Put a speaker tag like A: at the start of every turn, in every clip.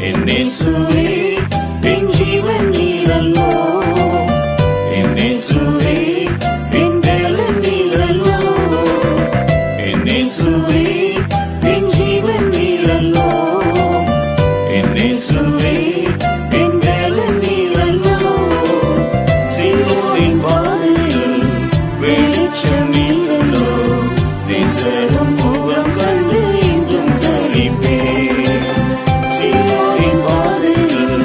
A: என்னேசுவே என் ஜீவன் நீரல்லோ, என்னேசுவே என் வேலன் நீரல்லோ, என்னேசுவே என் ஜீவன் நீரல்லோ, என்னேசுவே என் வேலன் நீரல்லோ. சிலுவையின் பாதையில் வெளிச்சம் நீரல்லோ, தேசரும் முகம் கண்டு இன்றும் தளிப்பேன். சிலுவையின் பாதையில்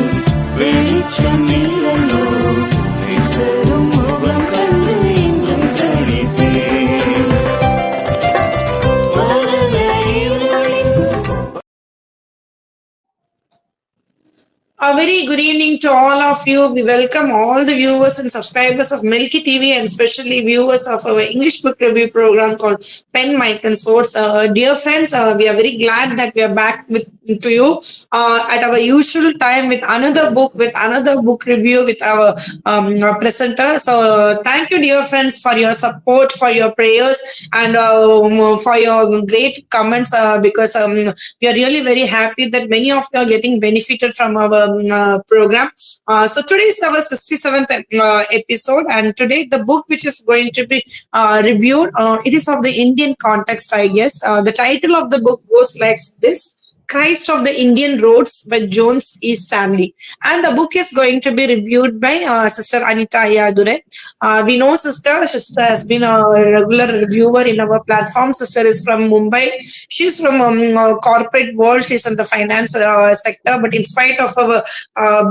A: வெளிச்சம் நீரல்லோ, தேசரும் முகம் கண்டு இன்றும் தளிப்பேன். மரண இருளின்
B: A very good evening to all of you. We welcome all the viewers and subscribers of Milky TV and especially viewers of our English book review program called Pen, Mic and Swords. Dear friends, we are very glad that we are back to you at our usual time with another book, with another book review with our presenter. So thank you, dear friends, for your support, for your prayers and for your great comments because we are really very happy that many of you are getting benefited from our program. So today is our 67th episode, and today the book which is going to be reviewed, it is of the Indian context, I guess. The title of the book goes like this: Christ of the Indian Roads by Jones E. Stanley. And the book is going to be reviewed by Sister Anita. We know Sister has been a regular reviewer in our platform. Sister is from Mumbai. She's from corporate world. She's in the finance sector. But in spite of our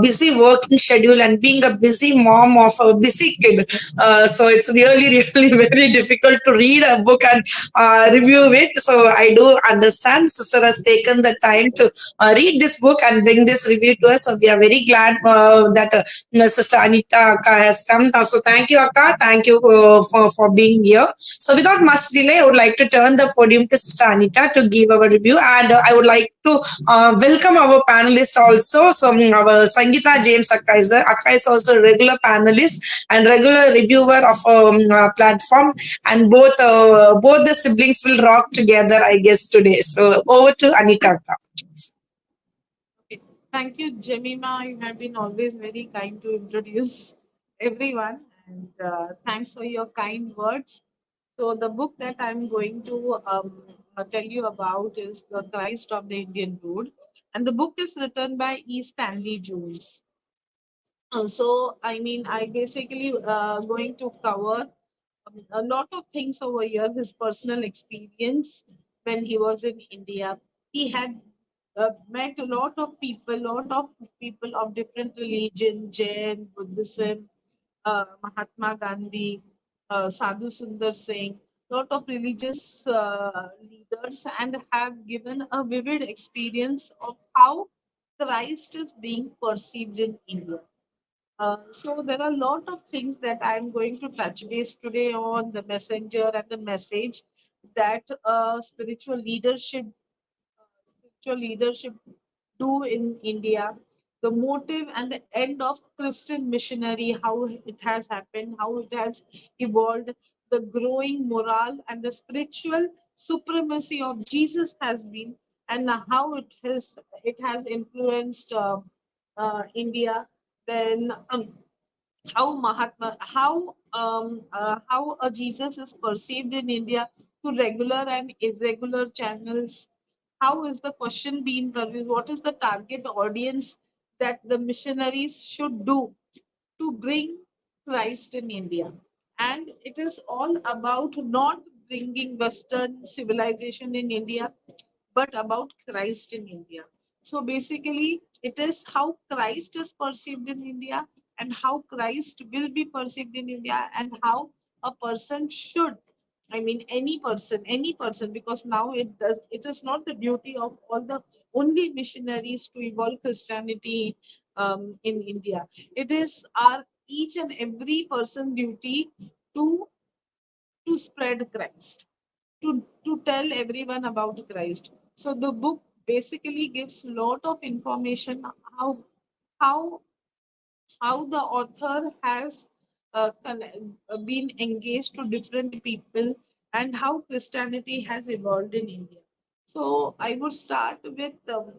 B: busy working schedule and being a busy mom of a busy kid, so it's really, really very difficult to read a book and review it. So I do understand Sister has taken the time to read this book and bring this review to us. So we are very glad that Sister Anita Akka has come. So thank you, Akka. Thank you for being here. So without much delay, I would like to turn the podium to Sister Anita to give our review. And I would like to welcome our panelist also. So our Sangeetha James Akka is there. Akka is also a regular panelist and regular reviewer of platform. And both the siblings will rock together, I guess, today. So over to Anita Akka.
C: Okay. Thank you, Jemima. You have been always very kind to introduce everyone, and thanks for your kind words. So, the book that I'm going to tell you about is The Christ of the Indian Road, and the book is written by E. Stanley Jones. I basically going to cover a lot of things over here. His personal experience when he was in India, he had met a lot of people of different religion, Jain, Buddhism, Mahatma Gandhi, Sadhu Sundar Singh, lot of religious leaders, and have given a vivid experience of how Christ is being perceived in India. So there are a lot of things that I'm going to touch base today on the messenger and the message that spiritual leadership do in India, the motive and the end of Christian missionary, how it has happened, how it has evolved, the growing morale and the spiritual supremacy of Jesus has been, and how it has influenced India. Then how a Jesus is perceived in India through regular and irregular channels. How is the question being produced? What is the target audience that the missionaries should do to bring Christ in India? And it is all about not bringing Western civilization in India, but about Christ in India. So basically, it is how Christ is perceived in India and how Christ will be perceived in India and how a person should. I mean, any person, because now it is not the duty of all the only missionaries to evolve Christianity in India. It is our each and every person duty to to spread Christ, to tell everyone about Christ. So the book basically gives lot of information how how the author has been engaged to different people and how Christianity has evolved in India. So I would start with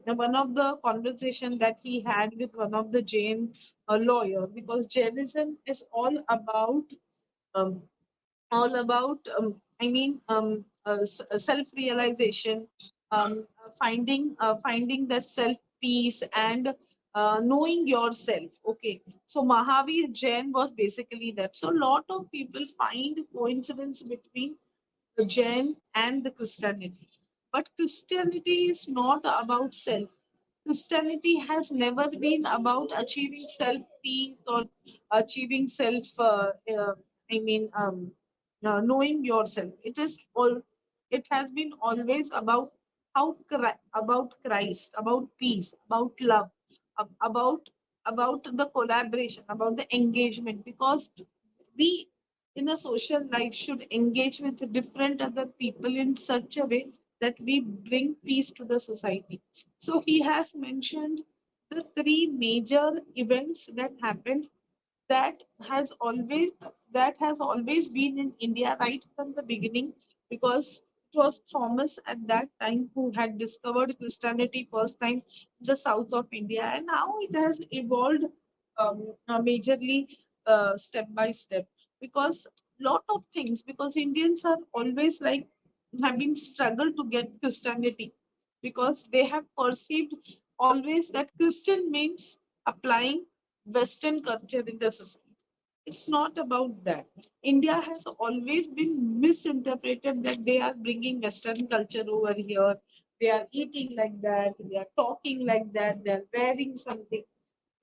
C: one of the conversation that he had with one of the Jain lawyer, because Jainism is um, all about self realization, finding that self peace, and knowing yourself. Okay, so Mahavir Jain was basically that. So a lot of people find coincidence between the Jain and the Christianity. But Christianity is not about self. Christianity has never been about achieving self peace or achieving self. I mean, knowing yourself. It is all. It has been always about about Christ, about peace, about love, about the collaboration, about the engagement. Because we in a social life should engage with different other people in such a way that we bring peace to the society. So he has mentioned the three major events that happened, that has always that has always been in India right from the beginning, because it was Thomas at that time who had discovered Christianity first time in the south of India, and now it has evolved majorly, step by step. Because lot of things, because Indians are always like have been struggle to get Christianity, because they have perceived always that Christian means applying Western culture in the society. It's not about that. India has always been misinterpreted that they are bringing Western culture over here. They are eating like that. They are talking like that. They are wearing something.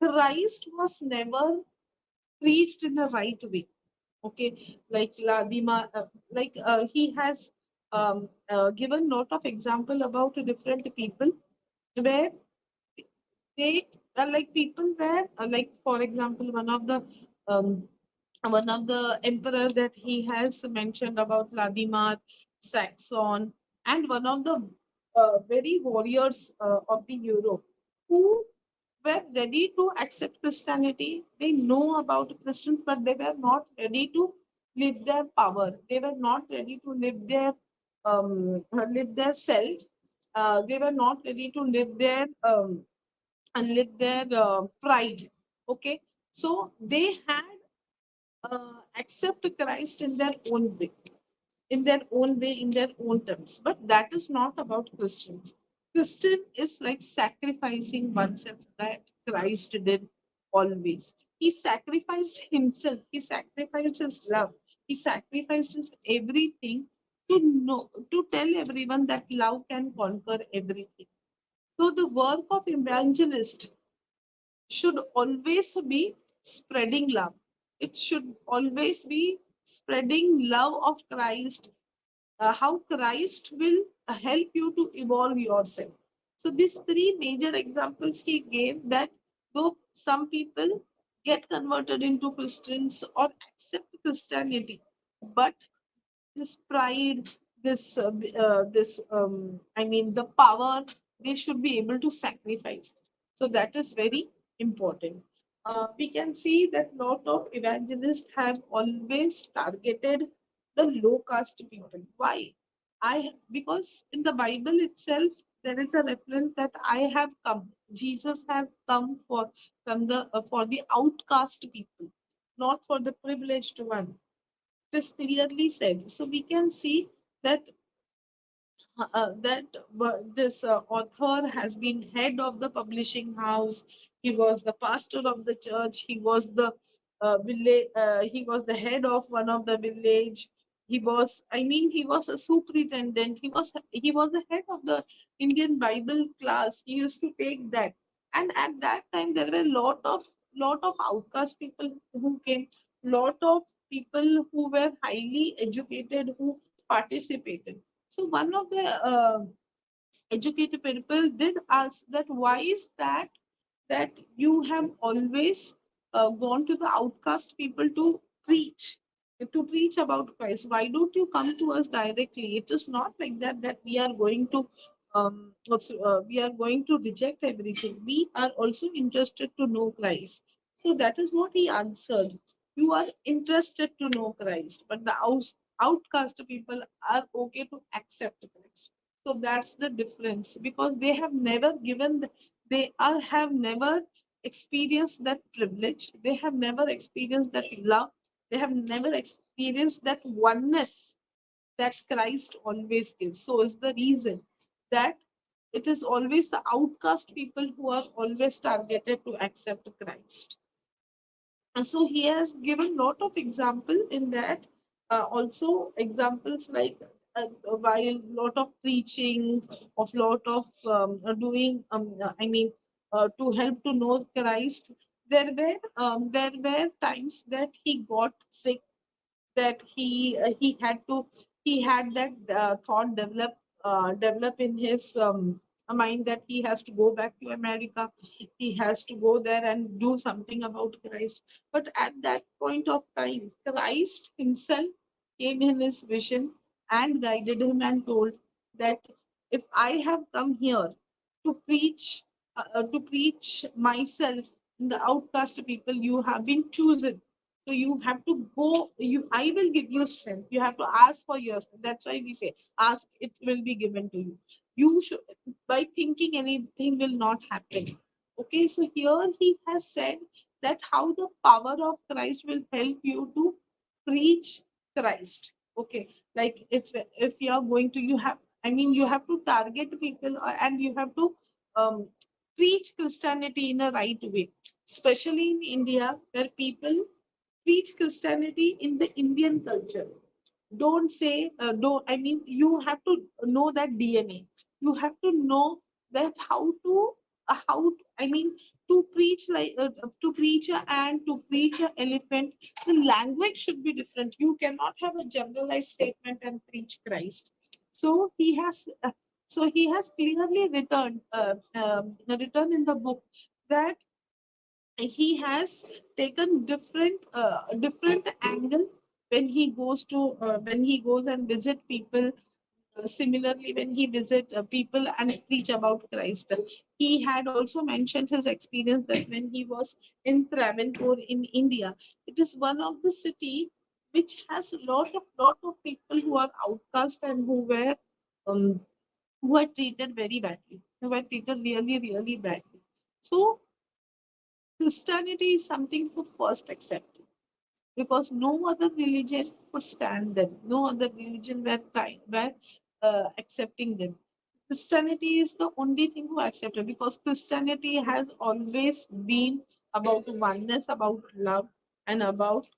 C: Christ was never preached in the right way. Okay, like Ladima, he has given lot of example about different people where they are like people where, like for example, um, one of the emperor that he has mentioned about Vladimir Saxon, and one of the very warriors of the Europe, who were ready to accept Christianity. They know about Christians, but they were not ready to live their power. They were not ready to live their self. They were not ready to live their pride. Okay, so they had accept Christ in their own way, in their own terms. But that is not about Christians. Christian is like sacrificing oneself, that Christ did always. He sacrificed himself, he sacrificed his love, he sacrificed his everything to know, to tell everyone that love can conquer everything. So the work of evangelist should always be spreading love. It should always be spreading love of Christ, how Christ will help you to evolve yourself. So these three major examples he gave, that though some people get converted into Christians or accept Christianity, but this pride, the power, they should be able to sacrifice. So that is very important. We can see that lot of evangelists have always targeted the low caste people. Why? Because in the Bible itself there is a reference that I have come. Jesus have come for the outcast people, not for the privileged one. It is clearly said. So we can see that this author has been head of the publishing house. He was the pastor of the church. He was the village. He was the head of one of the village. He was a superintendent. He was the head of the Indian Bible class. He used to take that. And at that time, there were lot of outcast people who came. Lot of people who were highly educated who participated. So one of the educated people did ask that why is that you have always gone to the outcast people to preach about Christ. Why don't you come to us directly? It is not like that we are going to reject everything. We are also interested to know Christ. So that is what he answered. You are interested to know Christ, but the outcast people are okay to accept Christ. So that's the difference, because they have never given, they are have never experienced that privilege. They have never experienced that love. They have never experienced that oneness that Christ always gives. So is the reason that it is always the outcast people who are always targeted to accept Christ. And so he has given lot of example in that. Also examples like while lot of preaching, of lot of doing. I mean, to help to know Christ, there were times that he got sick, that he had to, he had that thought develop in his mind that he has to go back to America, he has to go there and do something about Christ. But at that point of time, Christ himself came in his vision and guided him and told that if I have come here to preach myself in the outcast people, you have been chosen, so you have to go. I will give you strength. You have to ask for your strength. That's why we say, ask, it will be given to you. You should, by thinking anything will not happen. Okay, so here he has said that how the power of Christ will help you to preach Christ. Okay, like if you are going to, you have, I mean, you have to target people, and you have to um, preach Christianity in a right way, especially in India, where people preach Christianity in the Indian culture. Don't say, don't, I mean, you have to know that DNA. You have to know that how, I mean, to preach like, to preach and to preach an elephant, the language should be different. You cannot have a generalized statement and preach Christ. So he has clearly written in the book that he has taken different angle when he goes to, when he goes and visit people. Similarly, when he visit people and preach about Christ, he had also mentioned his experience that when he was in Travancore in India, it is one of the city which has a lot of people who are outcast and um, who are treated very badly, who are treated really really badly. So Christianity is something to first accept, because no other religion could stand them. No other religion were accepting them. Christianity is the only thing who accepted, because Christianity has always been about oneness, about love, and about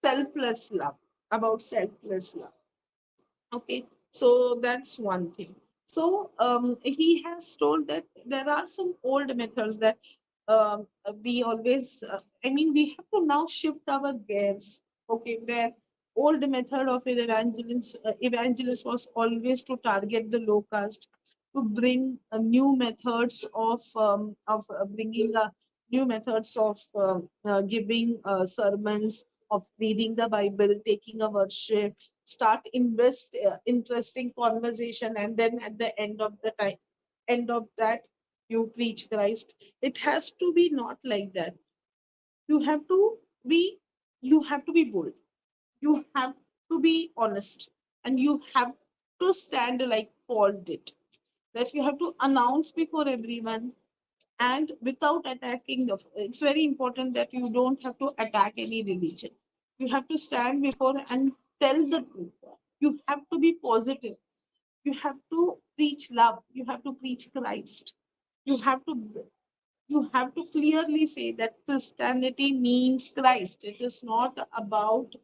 C: selfless love. About selfless love. Okay, so that's one thing. So he has told that there are some old methods that we always, I mean, we have to now shift our gears. Okay, where old method of evangelist was always to target the low caste, to bring new methods of bringing new methods of giving sermons, of reading the Bible, taking a worship, start interesting conversation, and then at the end of that, you preach Christ. It has to be not like that. You have to be, you have to be bold, you have to be honest, and you have to stand like Paul did, that you have to announce before everyone, and without attacking the, it's very important that you don't have to attack any religion. You have to stand before and tell the truth. You have to be positive. You have to preach love. You have to preach Christ. You have to, you have to clearly say that Christianity means Christ. It is not about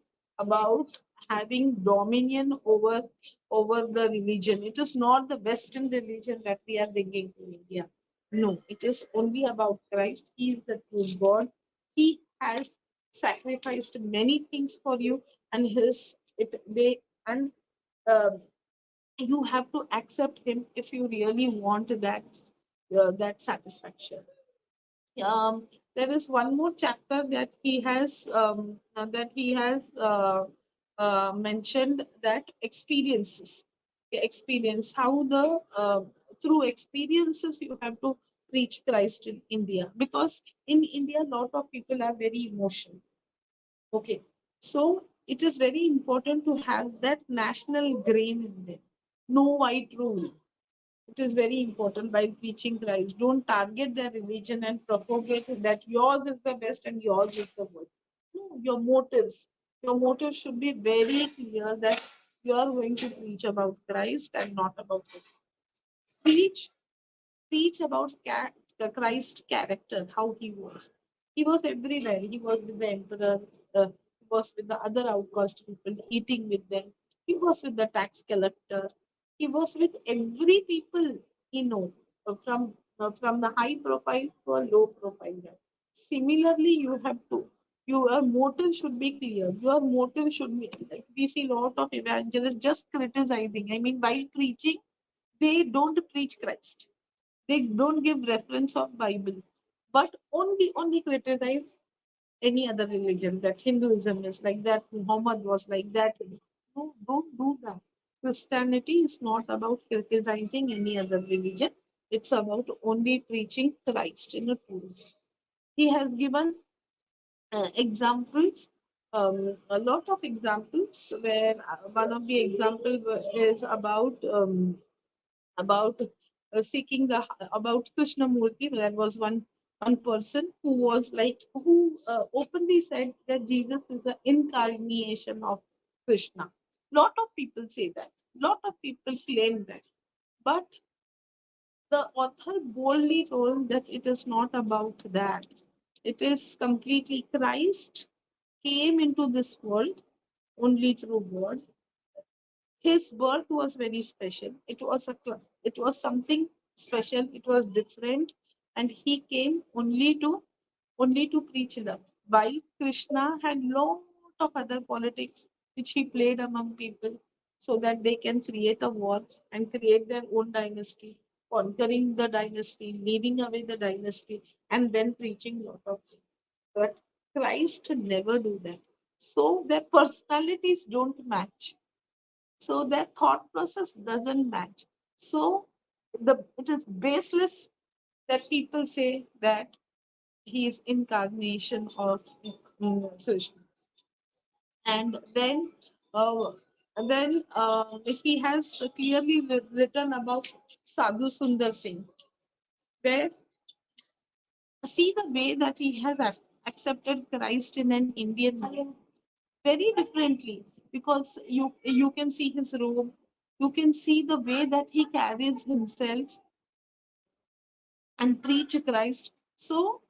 C: having dominion over the religion. It is not the Western religion that we are bringing to India. No, it is only about Christ. He is the true God. He has sacrificed many things for you, and his, if they, and um, you have to accept him if you really want that satisfaction. There is one more chapter that he has mentioned, that experiences, experience how the through experiences you have to preach Christ in India, because in India a lot of people are very emotional. Okay, so it is very important to have that national grain in them. no white rule. It is very important while preaching Christ. Don't target their religion and propagate that yours is the best and yours is the worst. No, your motives. Your motives should be very clear that you are going to preach about Christ and not about this. Preach Preach about the Christ character, how he was. He was everywhere. He was with the emperor. He was with the other outcast people, eating with them. He was with the tax collector. He was with every people he know, from the high profile to a low profile guy. Similarly, you have to. Your motive should be clear. Your motive should be like we see a lot of evangelists just criticizing. I mean, while preaching, they don't preach Christ, they don't give reference of Bible, but only criticize any other religion. That Hinduism is like that, Muhammad was like that. No, don't do that. Christianity is not about criticizing any other religion. It's about only preaching Christ in a truth. He has given examples, a lot of examples, where one of the example is about seeking the about Krishnamurti. There was one person who was like who openly said that Jesus is an incarnation of Krishna. Lot of people say that. Lot of people claim that, but the author boldly told that it is not about that. It is completely Christ came into this world only through God. His birth was very special. It was something special. It was different, and he came only to preach love. While Krishna had lot of other politics which he played among people, so that they can create a war and create their own dynasty, conquering the dynasty, leaving away the dynasty, and then preaching lot of things. But Christ never do that. So their personalities don't match, so their thought process doesn't match. So it is baseless that people say that he is incarnation of Krishna. And uh, he has clearly written about Sadhu Sundar Singh, where see the way that he has accepted Christ in an Indian way very differently, because you can see his robe, you can see the way that he carries himself and preach Christ. So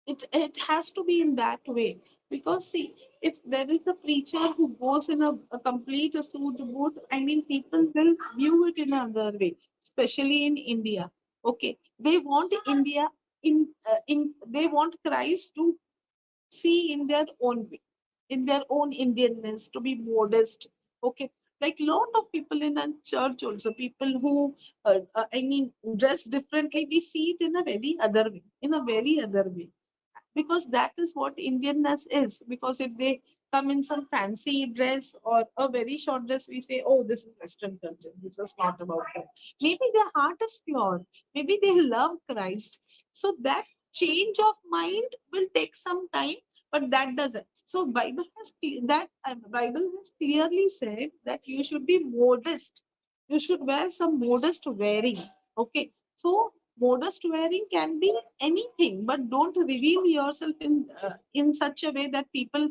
C: it has to be in that way, because see, if there is a preacher who goes in a complete suit boot, I mean, people will view it in another way, especially in India. Okay, they want India in they want Christ to see in their own way, in their own Indianness, to be modest. Okay, like lot of people in a church also, people who, I mean, dress differently. We see it in a very other way, in a very other way, because that is what Indianness is. Because if they come in some fancy dress or a very short dress, we say, oh, this is Western culture. This is not about that. Maybe their heart is pure. Maybe they love Christ. So that change of mind will take some time, but that doesn't. So Bible has clearly said that you should be modest. You should wear some modest wearing. Okay, so modest wearing can be anything, but don't reveal yourself in such a way that people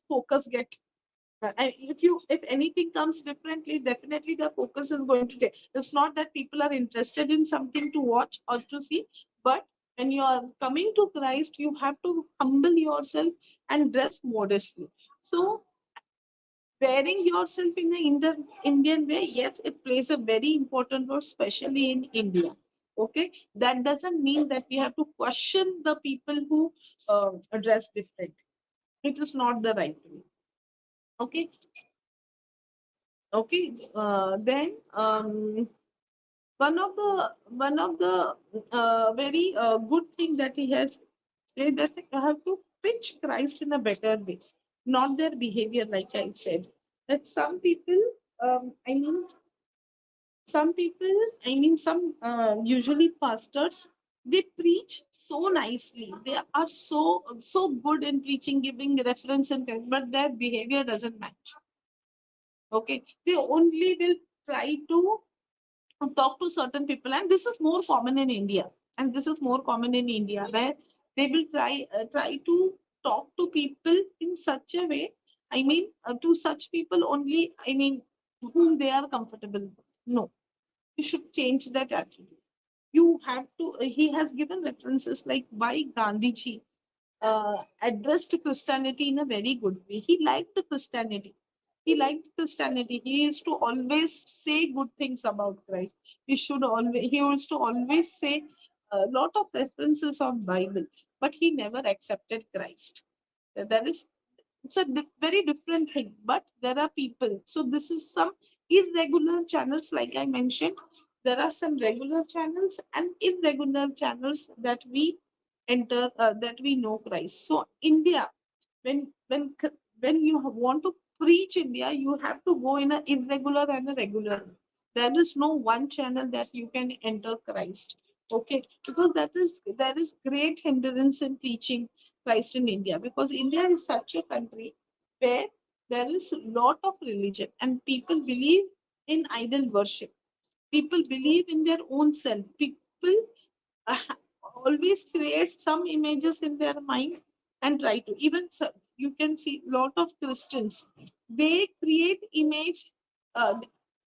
C: focus get. And if anything comes differently, definitely the focus is going to change. It's not that people are interested in something to watch or to see, but when you are coming to Christ, you have to humble yourself and dress modestly. So wearing yourself in the Indian way, yes, it plays a very important role, especially in India. Okay, that doesn't mean that we have to question the people who dress different. It is not the right way. Okay, okay. Then one of the very good thing that he has said, that you have to pitch Christ in a better way, not their behavior. Like I said, that some people, I mean, some people, I mean, some usually pastors, they preach so nicely. They are so good in preaching, giving reference and but their behavior doesn't match. Okay, they only will try to talk to certain people, and this is more common in India, and this is more common in India, where they will try to talk to people in such a way, to such people only, whom they are comfortable with. No, you should change that attitude. You have to, he has given references like why Gandhiji addressed Christianity in a very good way. He liked Christianity. He liked Christianity. He used to always say good things about Christ. He used to always say a lot of references of Bible, but he never accepted Christ. That is, it's a very different thing. But there are people. So this is some irregular channels, like I mentioned. There are some regular channels and irregular channels that we enter, that we know Christ. So India, when you want to preach India, you have to go in a irregular and a regular. There is no one channel that you can enter Christ. Okay, because there is great hindrance in preaching Christ in India, because India is such a country where there is a lot of religion and people believe in idol worship. People believe in their own self. People uh, always create some images in their mind and try to, even you can see lot of Christians, they create uh,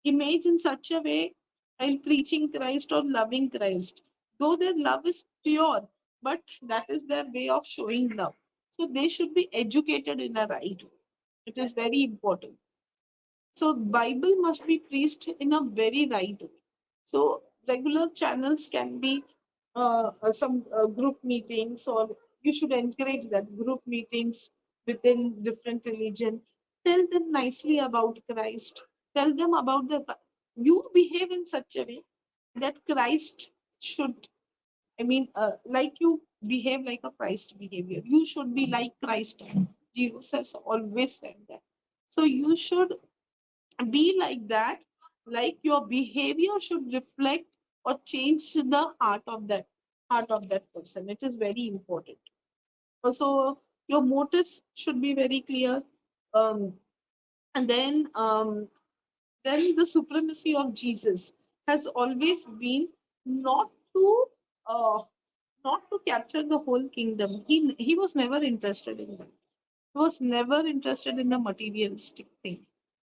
C: image in such a way while preaching Christ or loving Christ, though their love is pure, but that is their way of showing love. So they should be educated in a right way. It is very important. So Bible must be preached in a very right way. So regular channels can be some group meetings, or you should encourage that group meetings within different religion. Tell them nicely about Christ. Tell them about the, you behave in such a way that Christ should, like you behave like a Christ behavior. You should be like Christ. Jesus has always said that. So you should be like that, like your behavior should reflect or change the heart of that person. It is very important. So your motives should be very clear. Um, and then um, then the supremacy of Jesus has always been not to uh, not to capture the whole kingdom. He was never interested in that. He was never interested in the materialistic thing.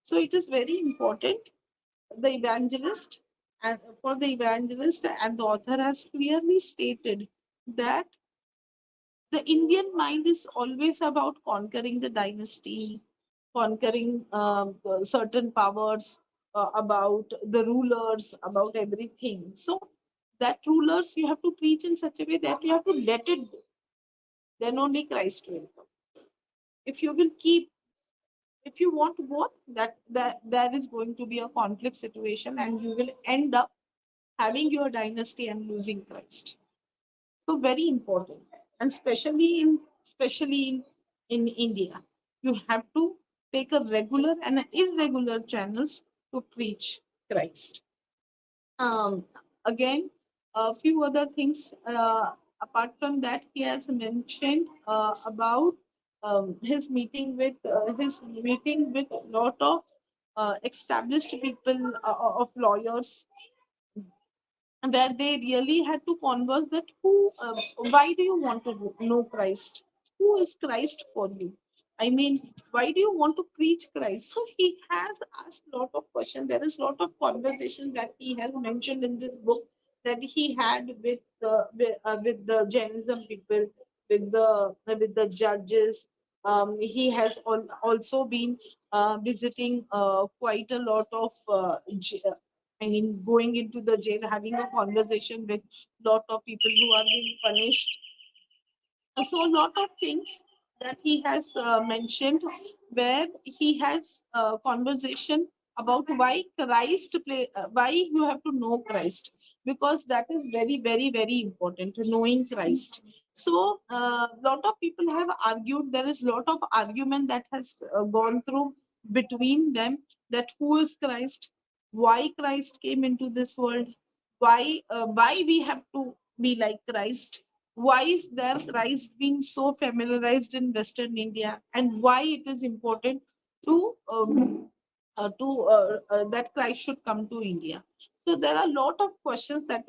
C: So it is very important, the evangelist, and for the evangelist and the author has clearly stated that the Indian mind is always about conquering the dynasty, conquering certain powers, about the rulers, about everything. So that rulers you have to preach in such a way that you have to let it go. Then only Christ will come. If you will keep, if you want both, that there is going to be a conflict situation, and you will end up having your dynasty and losing Christ. So very important, and especially in India, you have to take a regular and irregular channels to preach Christ. Um, Again, a few other things. Apart from that, he has mentioned about his meeting with lot of established people, of lawyers, where they really had to converse that why do you want to know Christ? Who is Christ for you? Why do you want to preach Christ? So he has asked a lot of questions. There is a lot of conversation that he has mentioned in this book, that he had with the Jainism people, with the judges. He has also been visiting quite a lot of going into the jail, having a conversation with lot of people who are being punished. So a lot of things that he has mentioned, where he has conversation about why you have to know Christ, because that is very, very, very important, knowing Christ. So a lot of people have argued, there is a lot of argument that has gone through between them, that who is Christ, why Christ came into this world, why we have to be like Christ, why is there Christ being so familiarized in Western India, and why it is important to that Christ should come to India. So there are a lot of questions that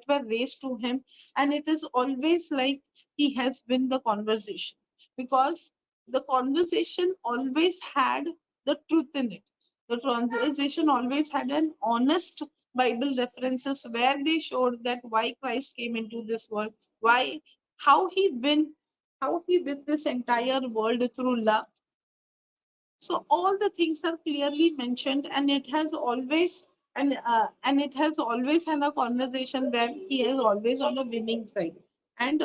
C: were raised to him, and it is always like he has win the conversation, because the conversation always had the truth in it. The conversation always had an honest Bible references where they showed that why Christ came into this world, why how he win how he win this entire world through love. So all the things are clearly mentioned, and it has always had a conversation where he is always on the winning side. And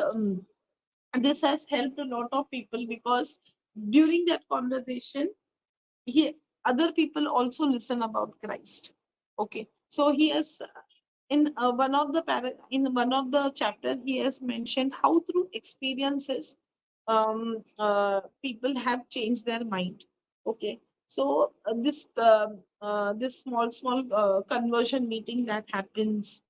C: this has helped a lot of people, because during that conversation, he other people also listen about Christ. Okay, so he has in one of the chapters he has mentioned how through experiences people have changed their mind. Okay, so this small conversion meeting that happens,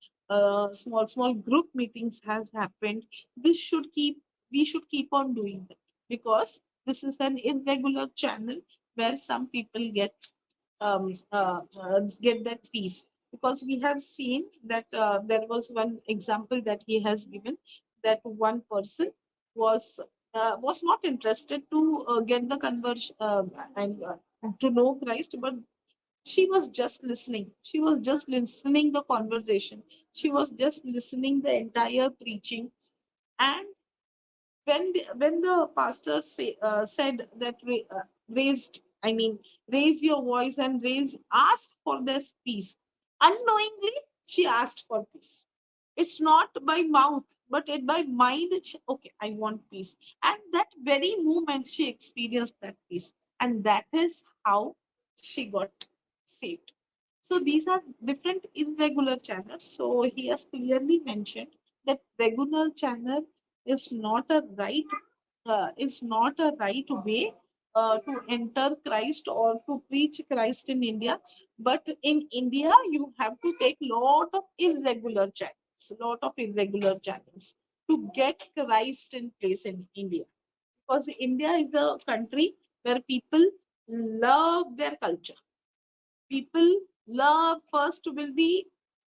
C: small group meetings has happened. This should keep We should keep on doing that, because this is an irregular channel where some people get that peace. Because we have seen that there was one example that he has given, that one person was not interested to get the conversion and to know Christ, but she was just listening. She was just listening the conversation. She was just listening the entire preaching. And when the pastor said that raise your voice and ask for this peace, unknowingly she asked for peace. It's not by mouth, but it by mind. Okay, I want peace. And that very moment she experienced that peace, and that is how she got saved. So these are different irregular channels. So he has clearly mentioned that regular channel is not a right way to enter Christ or to preach Christ in India. But in India, you have to take lot of irregular channels to get Christ in place in India. Because India is a country where people love their culture. People love first will be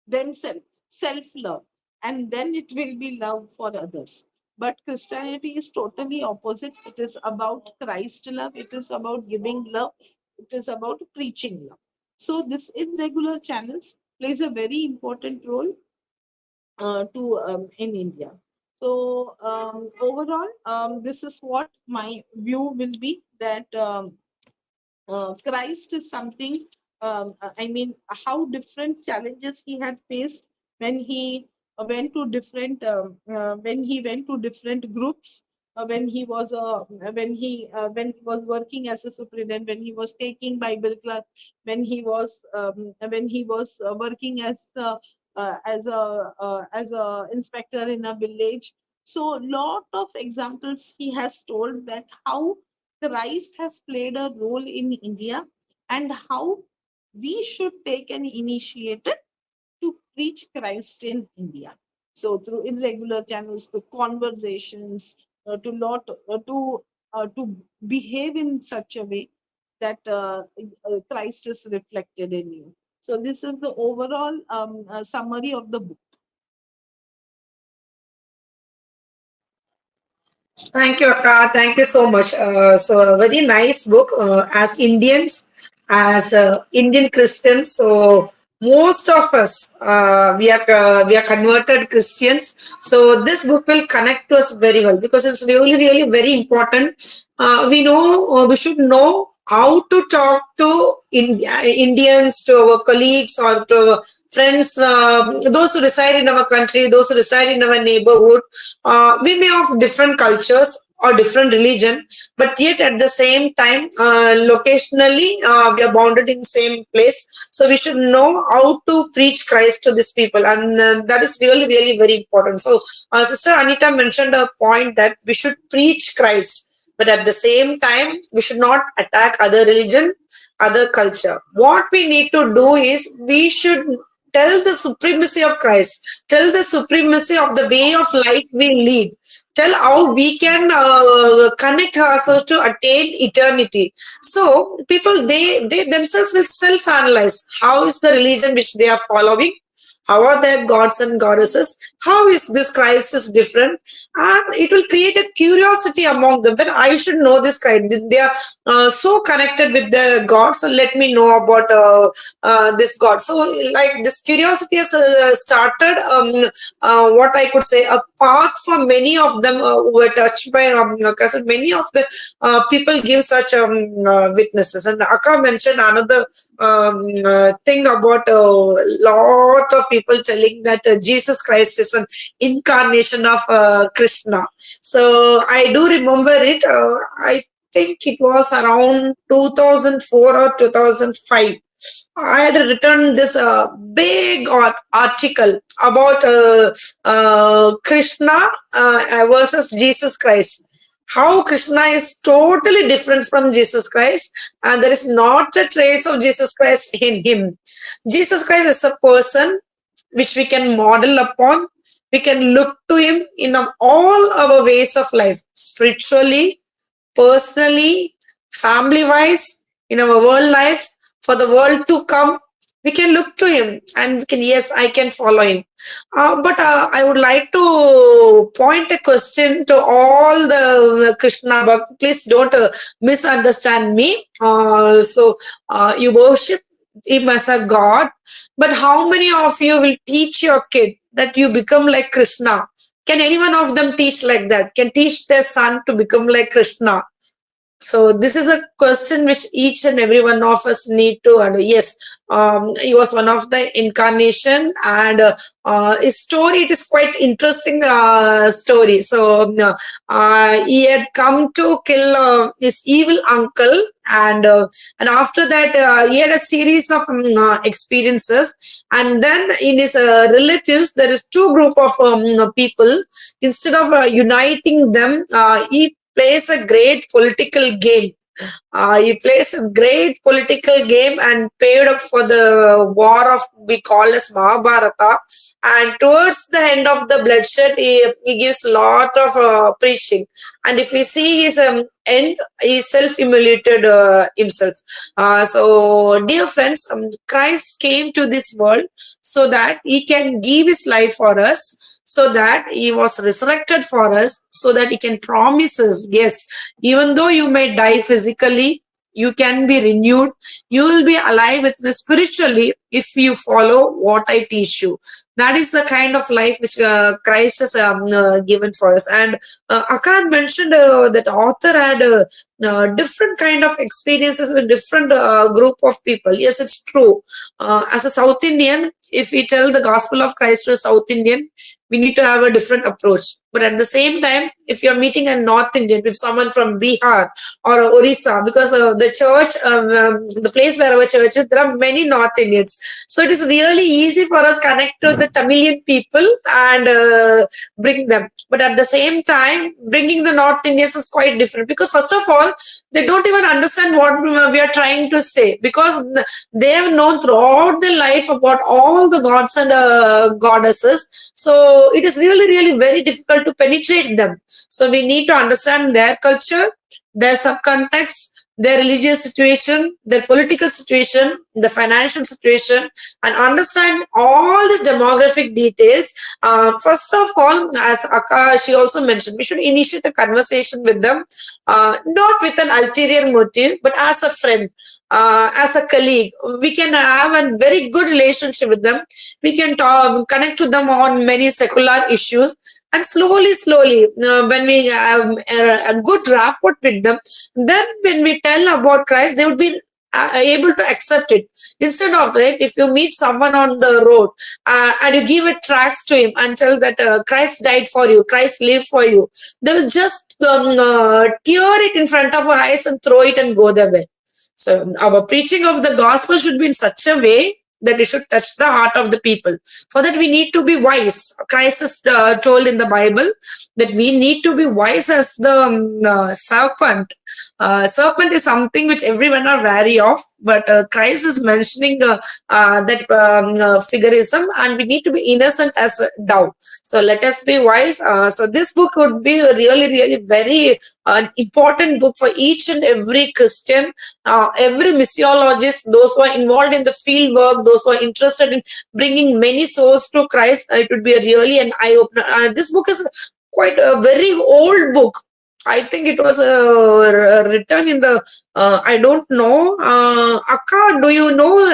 C: themselves, self love, and then it will be love for others. But Christianity is totally opposite. It is about Christ love, it is about giving love, it is about preaching love. So, this irregular channels plays a very important role to in India. So, overall, this is what my view will be, that Christ is something. How different challenges he had faced when he when he went to different groups. When he was working as a superintendent, when he was taking Bible class, when he was working as a inspector in a village. So, lot of examples he has told that how Christ has played a role in India, and how we should take an initiative to preach Christ in India. So through irregular channels, through conversations, to behave in such a way that Christ is reflected in you. So this is the overall summary of the book.
B: Thank you, Akka. Thank you so much. So, a very nice book. As Indians, as Indian Christians, so most of us we are converted Christians. So this book will connect to us very well, because it's really very important. We should know how to talk to Indians, to our colleagues, or to our friends, those who reside in our country, those who reside in our neighborhood. We may have different cultures or different religion, but yet at the same time, locationally, we are bounded in same place. So we should know how to preach Christ to these people, and that is really very important. So Sister Anita mentioned a point that we should preach Christ, but at the same time, we should not attack other religion, other culture. What we need to do is we should tell the supremacy of Christ, tell the supremacy of the way of life we lead, tell how we can connect ourselves to attain eternity. So people, they themselves will self-analyze how is the religion which they are following, how are their gods and goddesses, how is this Christ is different, and it will create a curiosity among them that I should know this Christ. They are so connected with the God, so let me know about this God. So like this curiosity has started what I could say a path for many of them who were touched by because many of the people give such witnesses. And Akka mentioned another thing about a lot of people telling that Jesus Christ is an incarnation of Krishna. So I do remember it. I think it was around 2004 or 2005. I had written this big article about Krishna versus Jesus Christ. How Krishna is totally different from Jesus Christ, and there is not a trace of Jesus Christ in him. Jesus Christ is a person which we can model upon. We can look to him in all our ways of life, spiritually, personally, family wise, in our world life, for the world to come. We can look to him and we can, yes, I can follow him. But I would like to point a question to all the Krishna, but please don't misunderstand me. You worship him as a god, but how many of you will teach your kid that you become like Krishna? Can any one of them teach like that? Can teach their son to become like Krishna? So this is a question which each and every one of us need to yes, he was one of the incarnation, and his story, it is quite interesting story. So he had come to kill his evil uncle, and after that he had a series of experiences, and then in his relatives there is two group of people. Instead of uniting them, he plays a great political game. He plays a great political game and paid up for the war of we call as Mahabharata. And towards the end of the bloodshed, he gives a lot of preaching. And if we see his end, he self-immolated himself. So, dear friends, Christ came to this world so that he can give his life for us, so that he was resurrected for us, so that he can promise us, yes, even though you may die physically, you can be renewed, you will be alive with the spiritually if you follow what I teach you. That is the kind of life which Christ has given for us. And Akan mentioned that author had different kind of experiences with different group of people. Yes, it's true. As a South Indian, if we tell the gospel of Christ to a South Indian, we need to have a different approach. But at the same time, if you're meeting a North Indian, if someone from Bihar or Orissa, because the church, the place where our church is, there are many North Indians. So it is really easy for us connect to the Tamilian people and bring them. But at the same time, bringing the North Indians is quite different, because first of all, they don't even understand what we are trying to say, because they have known throughout their life about all the gods and goddesses. So it is really, really very difficult to penetrate them. So we need to understand their culture, their subcontext, their religious situation, their political situation, the financial situation, and understand all these demographic details. First of all, as Akka, she also mentioned, we should initiate a conversation with them, not with an ulterior motive, but as a friend, as a colleague. We can have a very good relationship with them. We can talk, connect to them on many secular issues. And slowly, when we have a good rapport with them, then when we tell about Christ, they would be able to accept it. Instead of it, if you meet someone on the road and you give a tracts to him and tell that Christ died for you, Christ lived for you, they will just tear it in front of our eyes and throw it and go their way. So our preaching of the gospel should be in such a way that it should touch the heart of the people. For that, we need to be wise. Christ is told in the Bible that we need to be wise as the serpent. Serpent is something which everyone are wary of, but Christ is mentioning that figurism, and we need to be innocent as a dove. So let us be wise. So this book would be a really, really very important book for each and every Christian, every missiologist, those who are involved in the field work, those who are interested in bringing many souls to Christ. It would be a really an eye opener. This book is quite a very old book. I think it was written in the I don't know. Akka, do you know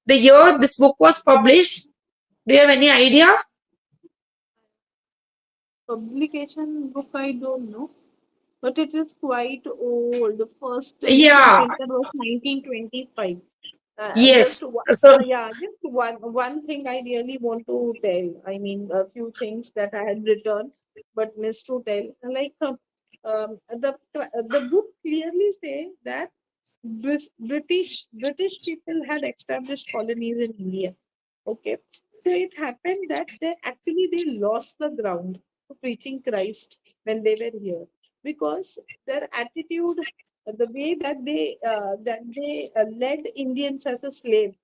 B: the year this book was published? Do you have any idea?
C: Publication book, I don't know, but it is quite old. The first edition
B: Yeah.
C: printed was 1925. Just
B: Yes. So
C: yeah, just one thing I really want to tell. I mean, a few things that I had written but missed to tell. Like the book clearly say that British people had established colonies in India. Okay, so it happened that they lost the ground to preaching Christ when they were here, because their attitude, the way that they led Indians as a slave.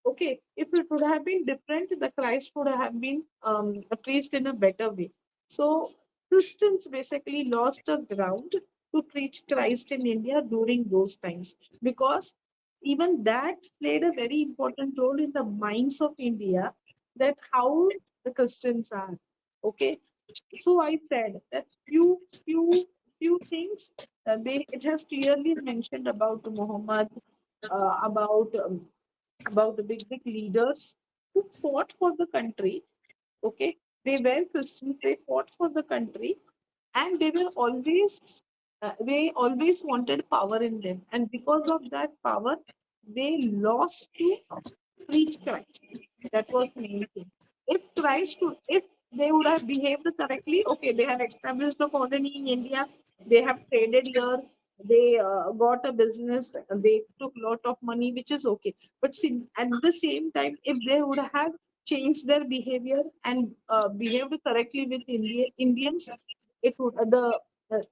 C: Okay, if it would have been different, the Christ would have been preached in a better way. So Christians basically lost the ground to preach Christ in India during those times, because even that played a very important role in the minds of India, that how the Christians are. Okay, so I said that few things, they it has clearly mentioned about Muhammad, about the big leaders who fought for the country. Okay, they were Christians, they fought for the country, and they always wanted power in them, and because of that power, they lost to preach Christ. That was main thing. If they would have behaved correctly, okay, they have established a colony in India, they have traded here, they got a business, they took lot of money, which is okay. But see, at the same time, if they would have changed their behavior and behaved correctly with Indians, it would the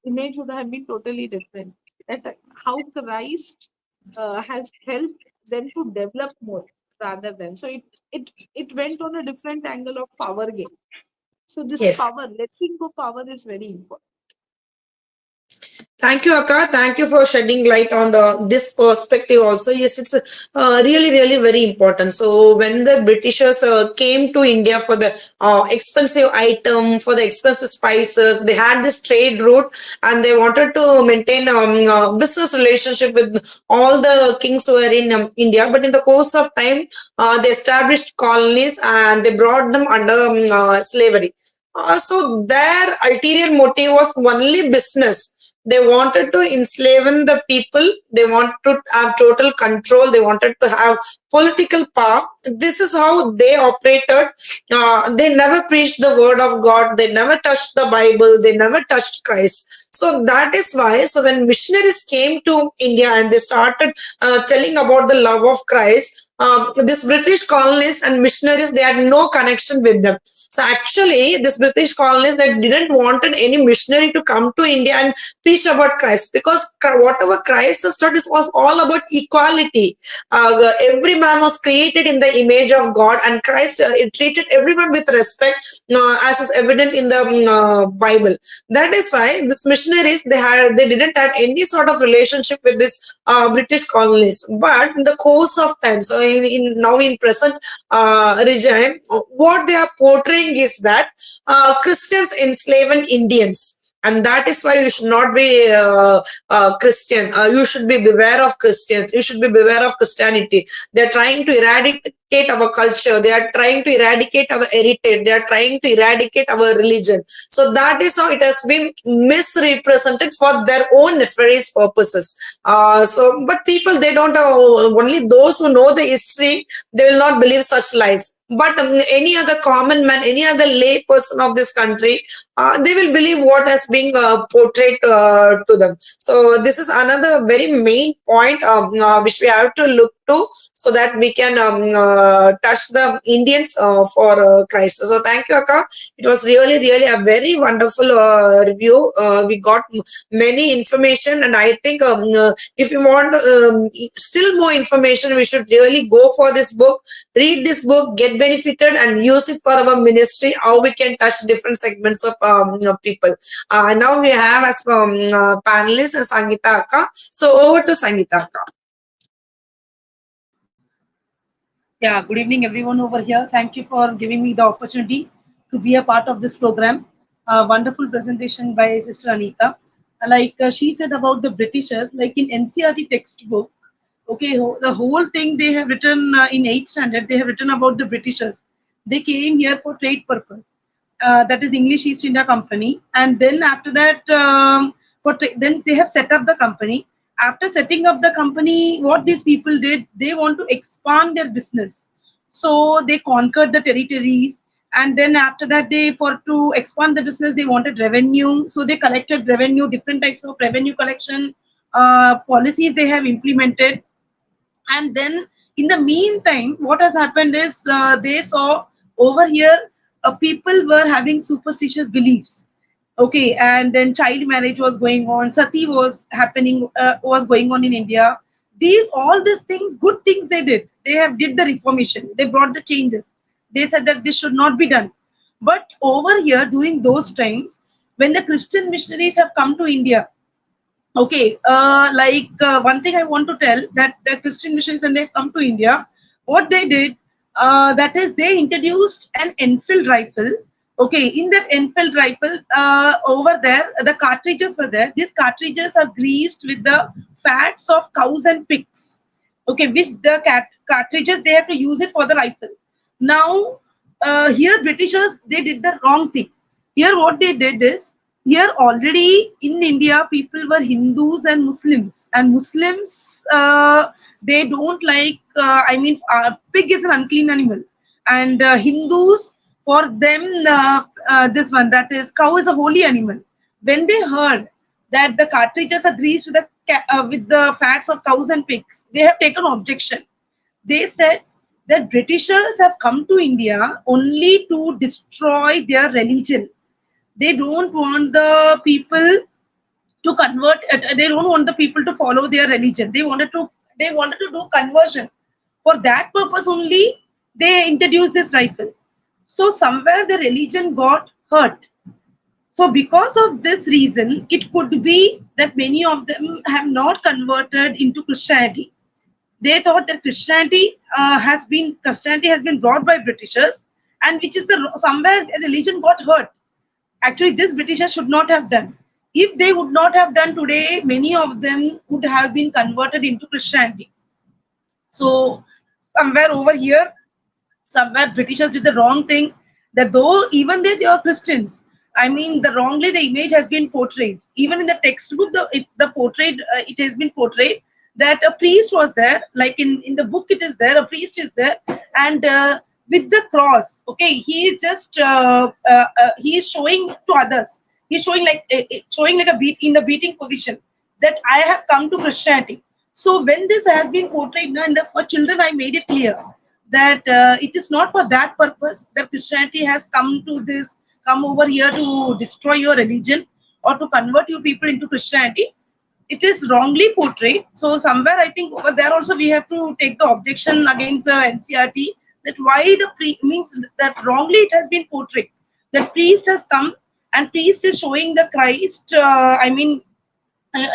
C: image would have been totally different. That how Christ has helped them to develop more rather than. So it went on a different angle of power game. So this
B: yes.
C: power, letting go power is very important.
B: Thank you, Akka. Thank you for shedding light on the this perspective also. Yes, it's really, really very important. So when the Britishers came to India for the expensive item, for the expensive spices, they had this trade route, and they wanted to maintain business relationship with all the kings who were in India. But in the course of time, they established colonies and they brought them under slavery. So their ulterior motive was only business. They wanted to enslave the people. They want to have total control. They wanted to have political power. This is how they operated. They never preached the word of God. They never touched the Bible. They never touched Christ. So that is why. So when missionaries came to India and they started telling about the love of Christ, this British colonists and missionaries, they had no connection with them. So actually, this British colonists, they didn't wanted any missionary to come to India and preach about Christ, because whatever Christ has taught was all about equality. Every man was created in the image of God, and Christ treated everyone with respect, as is evident in the Bible. That is why this missionaries, they didn't have any sort of relationship with this British colonists. But in the course of time, so now in present regime, what they are portraying is that Christians enslaved Indians, and that is why you should not be Christian. You should be beware of Christians. You should be beware of Christianity. They are trying to eradicate our culture. They are trying to eradicate our heritage. They are trying to eradicate our religion. So that is how it has been misrepresented for their own nefarious purposes. But people, they don't know. Only those who know the history, they will not believe such lies. But any other common man, any other lay person of this country, they will believe what has been portrayed to them. So this is another very main point which we have to look to, so that we can touch the Indians for Christ. So thank you, Akka. It was really, really a very wonderful review. We got many information, and I think if you want still more information, we should really go for this book, read this book, get benefited, and use it for our ministry. How we can touch different segments of people. Now we have as panelists Sangeetha Akka. So over to Sangeetha Akka.
D: Yeah, good evening, everyone over here. Thank you for giving me the opportunity to be a part of this program. Wonderful presentation by Sister Anita. She said about the Britishers, like in NCRT textbook, okay, the whole thing they have written in 8th standard, they have written about the Britishers. They came here for trade purpose. That is English East India Company. And then after that, then they have set up the company. After setting up the company, what these people did, they want to expand their business. So they conquered the territories, and then after that, they for to expand the business, they wanted revenue. So they collected revenue, different types of revenue collection policies they have implemented. And then in the meantime, what has happened is they saw over here people were having superstitious beliefs. Okay, and then child marriage was going on, sati was going on in India. These all these things, good things they did. They have did the reformation. They brought the changes. They said that this should not be done. But over here, during those times, when the Christian missionaries have come to India, okay, one thing I want to tell, that the Christian missionaries when they come to India, what they did, that is they introduced an Enfield rifle. Okay, in that Enfield rifle, over there, the cartridges were there. These cartridges are greased with the fats of cows and pigs. Okay, which the cartridges they have to use it for the rifle. Now, here Britishers they did the wrong thing. Here, what they did is, here already in India, people were Hindus and Muslims they don't like. Pig is an unclean animal, and Hindus for them this one, that is cow, is a holy animal. When they heard that the cartridges are greased with the fats of cows and pigs, they have taken objection. They said that Britishers have come to India only to destroy their religion. They don't want the people to convert. They don't want the people to follow their religion. They wanted to do conversion. For that purpose only, they introduced this rifle. So somewhere the religion got hurt. So because of this reason, it could be that many of them have not converted into Christianity. They thought that Christianity has been brought by Britishers, and which is somewhere a religion got hurt. Actually, this Britishers should not have done. If they would not have done today, many of them would have been converted into Christianity. So somewhere over here, somewhere Britishers did the wrong thing. That though even they are Christians, I mean, the wrongly the image has been portrayed. Even in the textbook, it has been portrayed that a priest was there. Like in the book, it is there. A priest is there, and with the cross. Okay, he is just he is showing to others. He's showing like a beat in the beating position that I have come to Christianity. So when this has been portrayed now, for children, I made it clear that it is not for that purpose that Christianity has come over here to destroy your religion or to convert you people into Christianity. It is wrongly portrayed. So somewhere I think over there also we have to take the objection against the NCRT, that why means that wrongly it has been portrayed. That priest has come and priest is showing the Christ.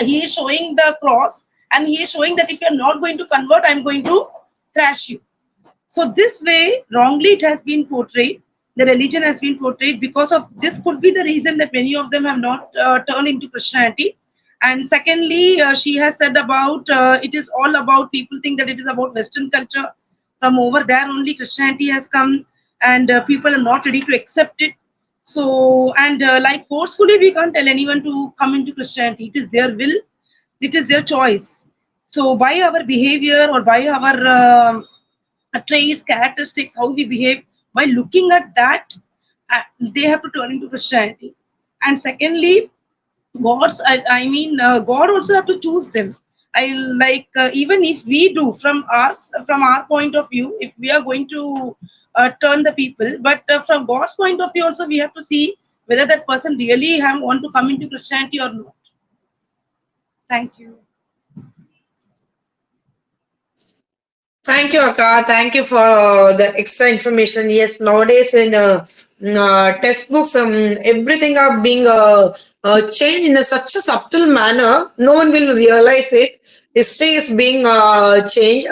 D: He is showing the cross, and he is showing that if you are not going to convert, I am going to thrash you. So this way, wrongly it has been portrayed. The religion has been portrayed. Because of this, could be the reason that many of them have not turned into Christianity. And secondly, she has said about it is all about, people think that it is about Western culture. From over there only Christianity has come, and people are not ready to accept it. So, and like forcefully, we can't tell anyone to come into Christianity. It is their will, it is their choice. So, by our behavior or by our traits, characteristics, how we behave, by looking at that, they have to turn into Christianity. And secondly, I mean, God also have to choose them. I like even if we do from our point of view, if we are going to turn the people, but from God's point of view also we have to see whether that person really have want to come into Christianity or not. Thank you.
B: Thank you, Akka. Thank you for the extra information. Yes, nowadays in textbooks, everything are being changed in such a subtle manner. No one will realize it. History is being changed.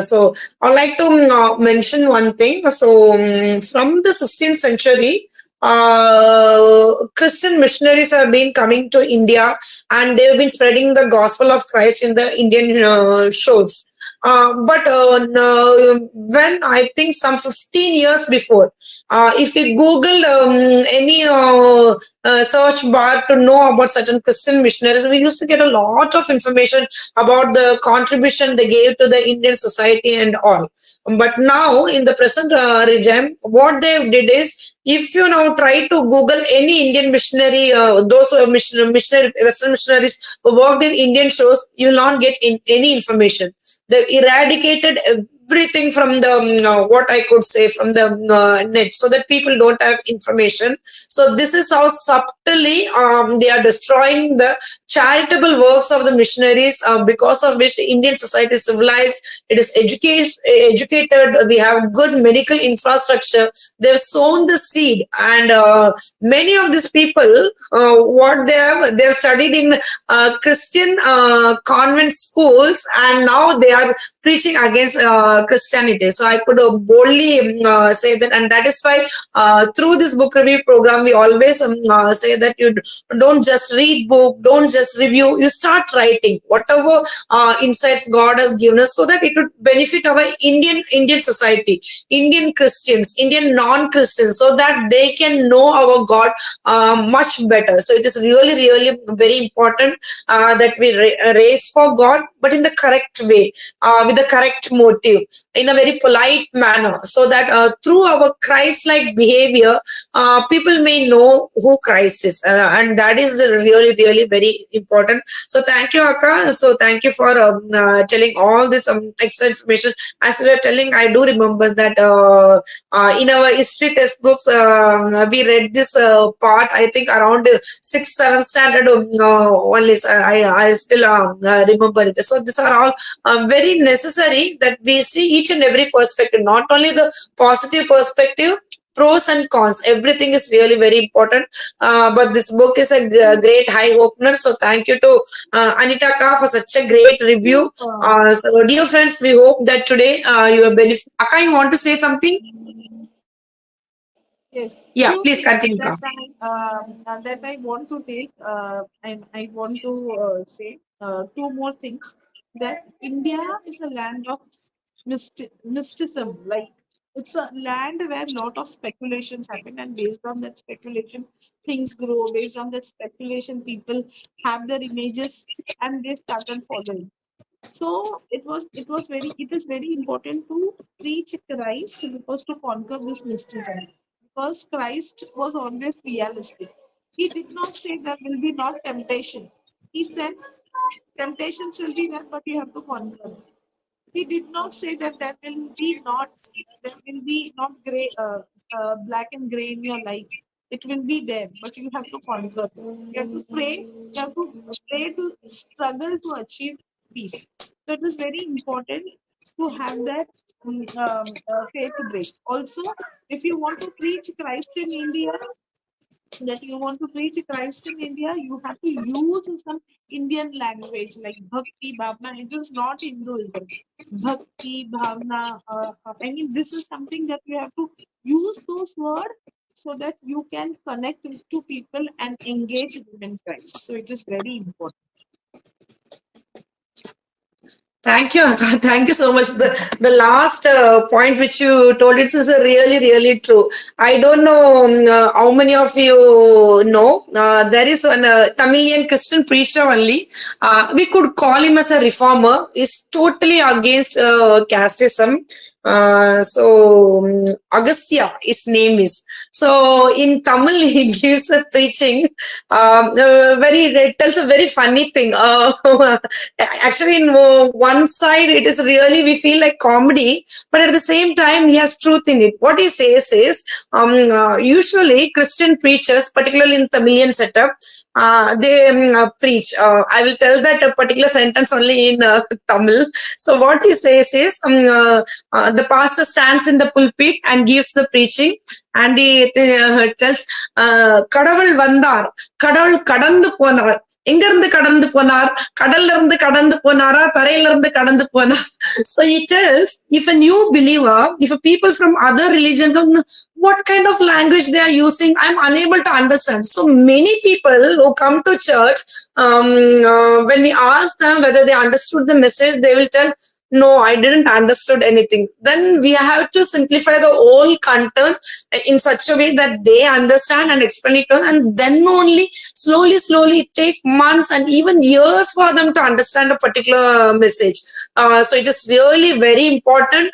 B: So I'd like to mention one thing. So from the 16th century, Christian missionaries have been coming to India and they've been spreading the gospel of Christ in the Indian shores. But when I think some 15 years before, if we Google any search bar to know about certain Christian missionaries, we used to get a lot of information about the contribution they gave to the Indian society and all. But now, in the present regime, what they did is, if you now try to Google any Indian missionary, those who are missionary, Western missionaries who worked in Indian shows, you will not get any information. They eradicated everything from the what I could say from the net, so that people don't have information. So this is how subtly they are destroying the charitable works of the missionaries, because of which Indian society is civilized. It is educated. We have good medical infrastructure. They've sown the seed, and many of these people, what they have studied in Christian convent schools, and now they are preaching against Christianity. So I could boldly say that, and that is why through this book review program, we always say that you don't just read book, don't just review. You start writing whatever insights God has given us, so that it would benefit our Indian society, Indian Christians, Indian non-Christians, so that they can know our God much better. So it is really, really very important that we raise for God, but in the correct way, with the correct motive, in a very polite manner, so that through our Christ-like behavior, people may know who Christ is, and that is really, really very important. So thank you, Akka. So thank you for telling all this extra information. As you were telling, I do remember that in our history textbooks, we read this part. I think around sixth, seventh standard only. I still remember it. So these are all very necessary that we see each and every perspective, not only the positive perspective, pros and cons, everything is really very important. But this book is a great high opener. So thank you to Anita Ka for such a great review. So dear friends, we hope that today you are benefit. Akka, you want to say something?
C: Yes,
B: Yeah,
C: few
B: please
C: things
B: continue, Ka.
C: that I want to take, and I want to say two more things. That India is a land of mysticism. Like, it's a land where a lot of speculations happen, and based on that speculation, things grow. Based on that speculation, people have their images and they start on following. So it is very important to preach Christ, because to conquer this mysticism. Because Christ was always realistic. He did not say there will be not temptation. He said temptations will be there, but you have to conquer. He did not say that there will be not gray, black and gray in your life. It will be there, but you have to conquer. You have to pray. You have to pray to struggle to achieve peace. So it is very important to have that faith break. Also, if you want to preach Christ in India, that you want to preach Christ in India, you have to use some Indian language like Bhakti, Bhavna. It is not Hinduism. Bhakti, Bhavna. I mean, this is something that you have to use those words so that you can connect to people and engage them in Christ. So it is very important.
B: Thank you, Akka. Thank you so much. The last point which you told, it is a really, really true. I don't know how many of you know. There is one Tamilian Christian preacher only. We could call him as a reformer. He's totally against casteism. Agastya, his name is. So in Tamil, he gives a preaching. It tells a very funny thing. Actually, in one side, it is really we feel like comedy, but at the same time, he has truth in it. What he says is, usually Christian preachers, particularly in Tamilian setup, they preach. I will tell that a particular sentence only in Tamil. So what he says is, the pastor stands in the pulpit and gives the preaching, and he tells, கடவுள் வந்தார், கடவுள் கடந்து போனார். எங்க இருந்து கடந்து போனார்? கடல்ல இருந்து கடந்து போனாரா, தரையில இருந்து கடந்து போனார்? So he tells, if a new believer, if a people from other religion come, what kind of language they are using, I'm unable to understand. So many people who come to church, when we ask them whether they understood the message, they will tell, no, I didn't understood anything. Then we have to simplify the whole content in such a way that they understand and explain it, and then only slowly take months and even years for them to understand a particular message. So it is really very important,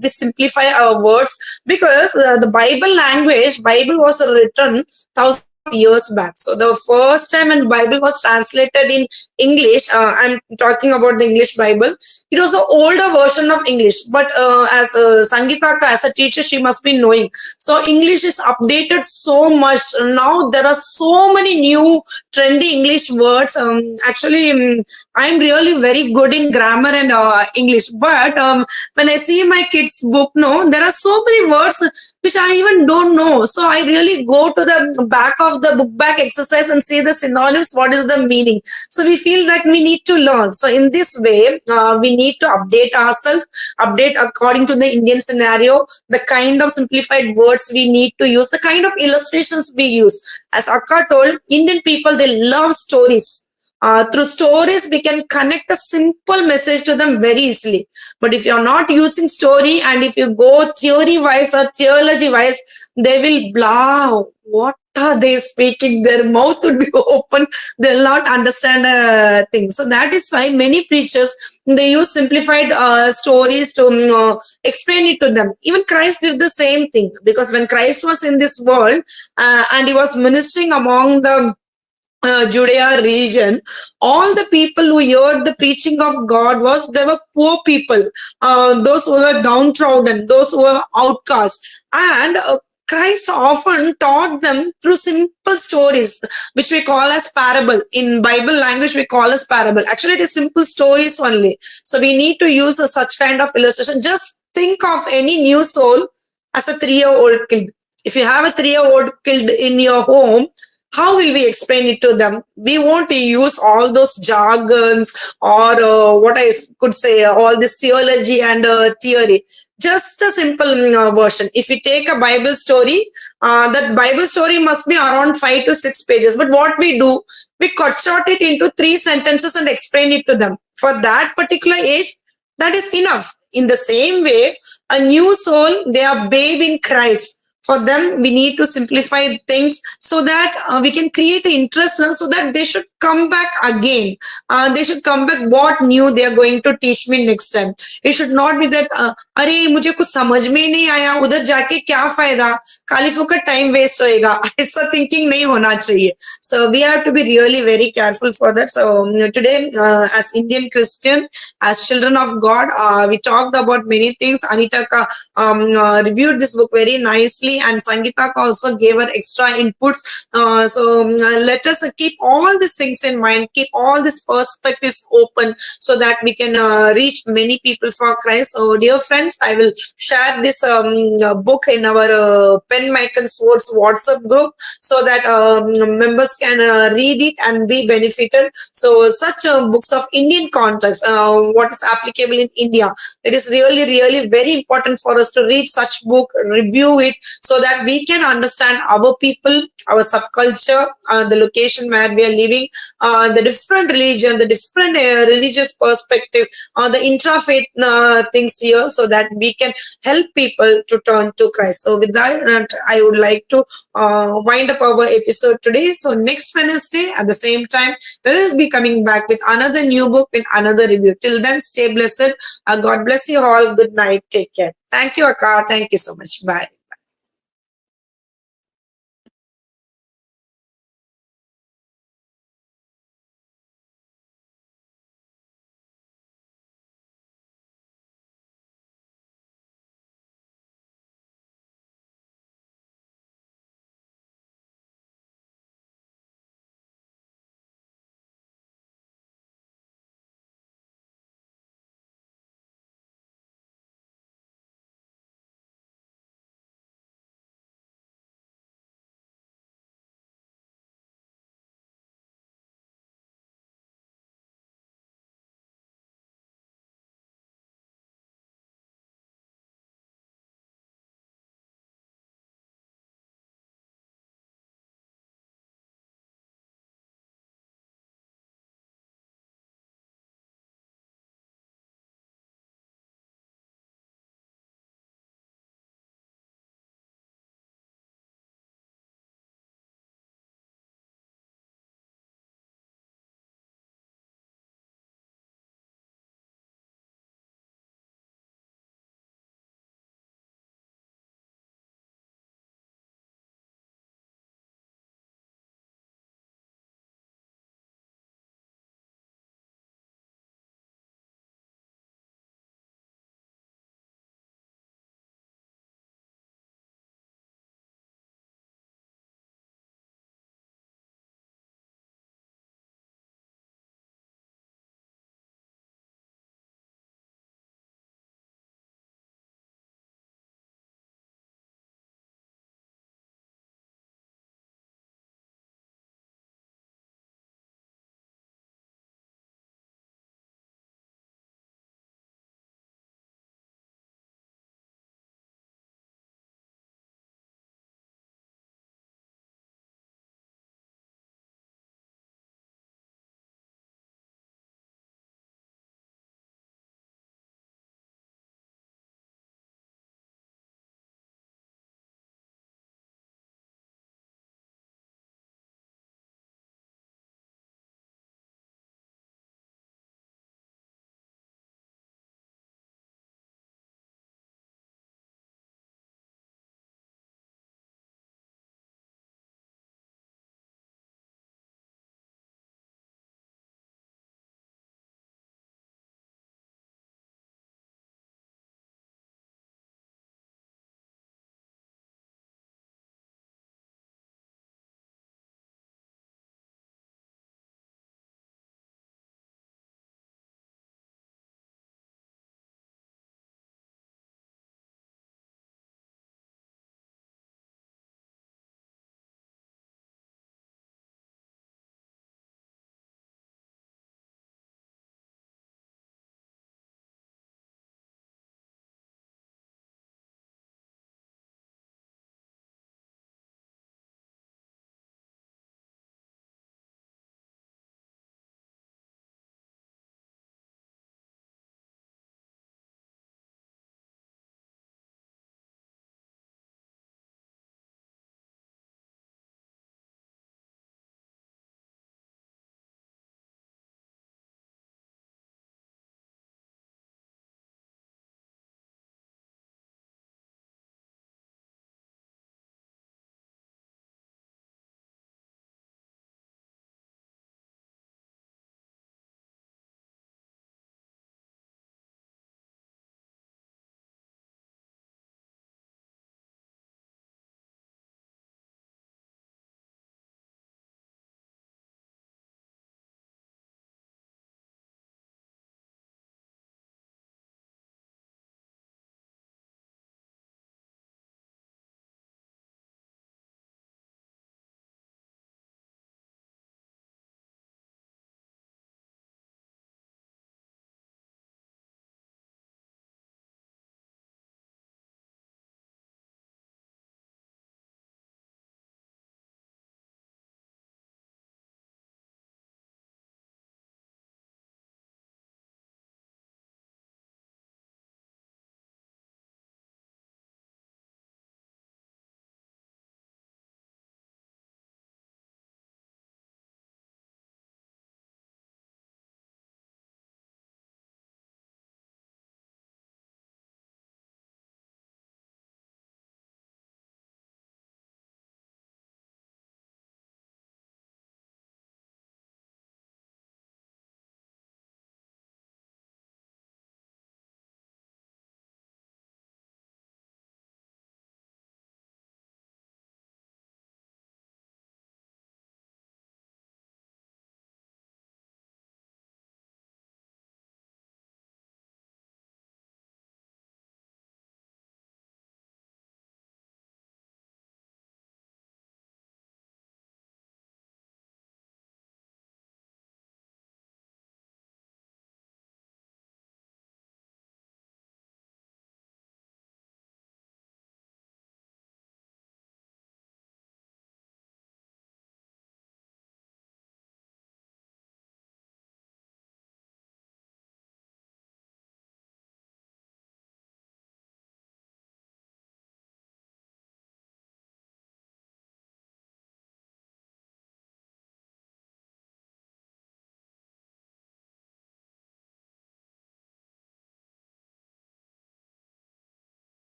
B: we simplify our words, because the Bible language, Bible was written thousands of years back. So the first time when Bible was translated in English, I'm talking about the English Bible, it was the older version of English. But as Sangeetha as a teacher, she must be knowing. So English is updated so much. Now there are so many new trendy English words. Actually, I'm really very good in grammar and English. But when I see my kids' book, no, there are so many words which I even don't know. So I really go to the back of the book back exercise and see the synonyms, what is the meaning. So we feel that we need to learn. So in this way, we need to update ourselves, update according to the Indian scenario, the kind of simplified words we need to use, the kind of illustrations we use. As Akka told, Indian people, they love stories. Through stories, we can connect a simple message to them very easily. But if you're not using story, and if you go theory wise or theology wise, they will blah. What are they speaking? Their mouth would be open. They'll not understand things. So that is why many preachers, they use simplified stories to explain it to them. Even Christ did the same thing, because when Christ was in this world and he was ministering among the Judea region, all the people who heard the preaching of God they were poor people, those who were downtrodden, those who were outcast, and Christ often taught them through simple stories, which we call as parable. In Bible language, we call as parable. Actually, it is simple stories only. So we need to use such kind of illustration. Just think of any new soul as a 3-year-old kid. If you have a 3-year-old kid in your home, how will we explain it to them? We won't use all those jargons or what I could say, all this theology and theory. Just a simple version. If we take a Bible story, that Bible story must be around 5 to 6 pages. But what we do, we cut short it into 3 sentences and explain it to them. For that particular age, that is enough. In the same way, a new soul, they are babe in Christ. For them, we need to simplify things so that we can create an interest, so that they should come back again. They should come back what new they are going to teach me next time. It should not be that, अरे मुझे कुछ समझ में नहीं आया, उधर जाके क्या फायदा, खाली फुकट टाइम वेस्ट होएगा. ऐसा थिंकिंग नहीं होना चाहिए. So we have to be really very careful for that. So today, as Indian Christian, as children of God, we talked about many things. Anita reviewed this book very nicely, and Sangeetha also gave her extra inputs. So let us keep all these things in mind, keep all these perspectives open, so that we can reach many people for Christ. So dear friends, I will share this book in our Pen, Mic and Swords WhatsApp group, so that members can read it and be benefited. So such books of Indian context, what is applicable in India, it is really very important for us to read such book, review it, so that we can understand our people, our subculture, the location where we are living, the different religion, the different religious perspective, the intra-faith things here, so that we can help people to turn to Christ. So with that, I would like to wind up our episode today. So next Wednesday at the same time, we'll be coming back with another new book, with another review. Till then, stay blessed. God bless you all. Good night. Take care. Thank you, Akka. Thank you so much. Bye.